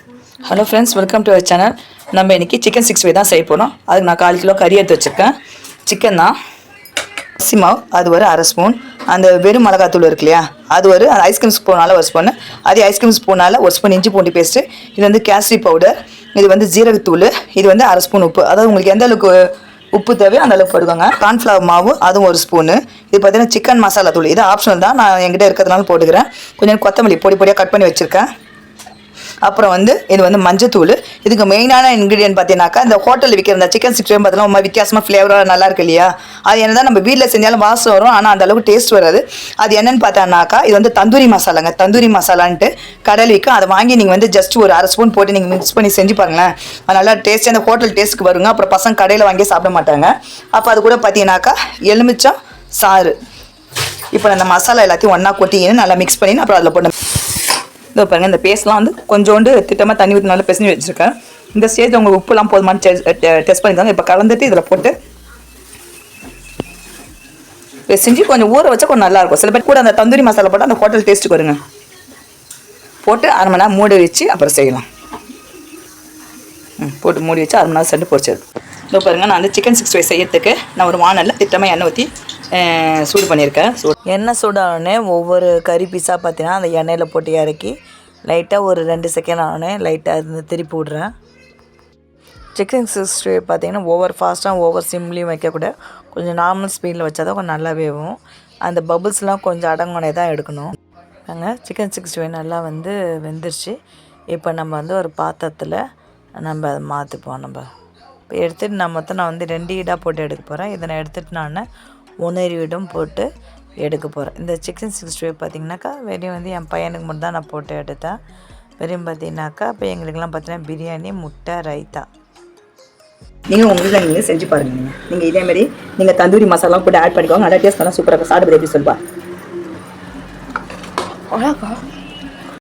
Hello friends, welcome to our channel. நம்ம இன்றைக்கி chicken 65 தான் செய்ய போகிறோம். அதுக்கு நான் 1/4 கிலோ கறி எடுத்து வச்சுருக்கேன். சிக்கன் தான், அரிசி மாவு அது ஒரு 1/2 ஸ்பூன், அந்த வெறும் மிளகாத்தூள் இருக்கு இல்லையா அது ஒரு ஐஸ்கிரீம் ஸ்பூனால் 1 ஸ்பூன், அதே ஐஸ்கிரீம் ஸ்பூனால் 1 ஸ்பூன் இஞ்சி பூண்டு பேஸ்ட்டு, இது வந்து கேசரி பவுடர், இது வந்து ஜீரகத்தூள், இது வந்து 1/2 ஸ்பூன் உப்பு. அதாவது உங்களுக்கு எந்த அளவுக்கு உப்பு தேவையோ அந்த அளவுக்கு போடுவாங்க. கார்ன்ஃப்ளவர் மாவு அதுவும் 1 ஸ்பூனு. இது பார்த்தீங்கன்னா சிக்கன் மசாலா தூள், இது ஆப்ஷனல் தான், நான் என்கிட்ட இருக்கிறதுனால போட்டுக்கிறேன். கொஞ்சம் கொத்தமல்லி பொடி பொடியாக கட் பண்ணி வச்சுருக்கேன். அப்புறம் வந்து இது வந்து மஞ்சத்தூள். இதுக்கு மெயினான இன்க்ரீடியன்ட் பார்த்தீங்கன்னாக்கா, இந்த ஹோட்டலில் விற்கிற இந்த சிக்கன் 65 பார்த்தீங்கன்னா ரொம்ப வித்தியாசமாக ஃப்ளேவராக நல்லா இருக்கு இல்லையா, அது என்ன தான் நம்ம வீட்டில் செஞ்சாலும் வாசம் வரும், ஆனால் அந்த அளவுக்கு டேஸ்ட் வராது. அது என்னென்னு பார்த்தோன்னாக்கா, இது வந்து தந்தூரி மசாலாங்க. தந்தூரி மசாலான்ட்டு கடையில் விற்கும். அதை வாங்கி நீங்கள் வந்து ஜஸ்ட் ஒரு 1/2 ஸ்பூன் போட்டு நீங்கள் மிக்ஸ் பண்ணி செஞ்சு பாருங்களேன், அது நல்லா டேஸ்ட்டு அந்த ஹோட்டல் டேஸ்ட்டுக்கு வருங்க. அப்புறம் பசங்க கடையில் வாங்கி சாப்பிட மாட்டாங்க. அப்போ அது கூட பார்த்தீங்கன்னாக்கா எலுமிச்சம் சாறு. இப்போ அந்த மசாலா எல்லாத்தையும் ஒன்றா கொட்டின்னு நல்லா மிக்ஸ் பண்ணி அப்புறம் அதில் போட்டு இதோ பாருங்கள், இந்த பேஸ்ட்லாம் வந்து கொஞ்சோண்டு திட்டமாக தண்ணி ஊற்றி நல்லா பிசைஞ்சு வச்சுருக்கேன். இந்த ஸ்டேஜ் உங்களுக்கு உப்புலாம் போதுமானு டெஸ்ட் பண்ணித்தாங்க. இப்போ கலந்துட்டு இதில் போட்டு பிசைஞ்சு கொஞ்சம் ஊற வச்சா கொஞ்சம் நல்லாயிருக்கும். சில பேர் கூட அந்த தந்தூரி மசாலா போட்டு அந்த ஹோட்டல் டேஸ்ட்டுக்கு வருங்க. போட்டு 1/2 மணி நேரம் மூடி வச்சு அப்புறம் செய்யலாம். போட்டு மூடி வச்சு 1/2 மணி நேரம் சென்று பொரிச்சது. இதோ பாருங்கள், நான் வந்து சிக்கன் 65 செய்யறதுக்கு நான் ஒரு வானலில் திட்டமாக எண்ணெய் ஊற்றி சூடு பண்ணியிருக்கேன். எண்ணெய் சூடானே ஒவ்வொரு கறி பீஸாக பார்த்தீங்கன்னா அந்த எண்ணெயில் போட்டு இறக்கி லைட்டாக ஒரு 2 செகண்ட் ஆனே லைட்டாக இருந்து திருப்பி விட்றேன். சிக்கன் 65 பார்த்தீங்கன்னா ஓவர் ஃபாஸ்ட்டாக ஓவர் சிம்லேயும் வைக்கக்கூடாது, கொஞ்சம் நார்மல் ஸ்பீடில் வச்சா தான் கொஞ்சம் நல்லா வேகும். அந்த பபுள்ஸ்லாம் கொஞ்சம் அடங்கோனே தான் எடுக்கணும். நாங்கள் சிக்கன் 65 நல்லா வந்து வெந்துருச்சு. இப்போ நம்ம வந்து ஒரு பாத்திரத்தில் நம்ம அதை மாற்றிப்போம். நம்ம இப்போ எடுத்துகிட்டு நான் வந்து 2 ஈடாக போட்டு எடுக்க போகிறேன். இதை நான் எடுத்துகிட்டு நான் 1 ஈடும் போட்டு எடுக்க போகிறேன். இந்த சிக்கன் 65 பார்த்திங்கனாக்கா வெறும் வந்து என் பையனுக்கு மட்டும் தான் நான் போட்டு எடுத்தேன். வெறும் பார்த்திங்கனாக்கா இப்போ எங்களுக்கெல்லாம் பார்த்தீங்கன்னா பிரியாணி, முட்டை, ரைத்தா. நீங்கள் உங்கள் வீட்டில் நீங்கள் செஞ்சு பாருங்கள். நீங்கள் இதேமாரி நீங்கள் தந்தூரி மசாலா போட்டு ஆட் பண்ணிக்கோங்க. நல்லா டேஸ்ட் பண்ணால் சூப்பராக இருக்கும். சாப்பிட எப்படி சொல்லுவா அழகா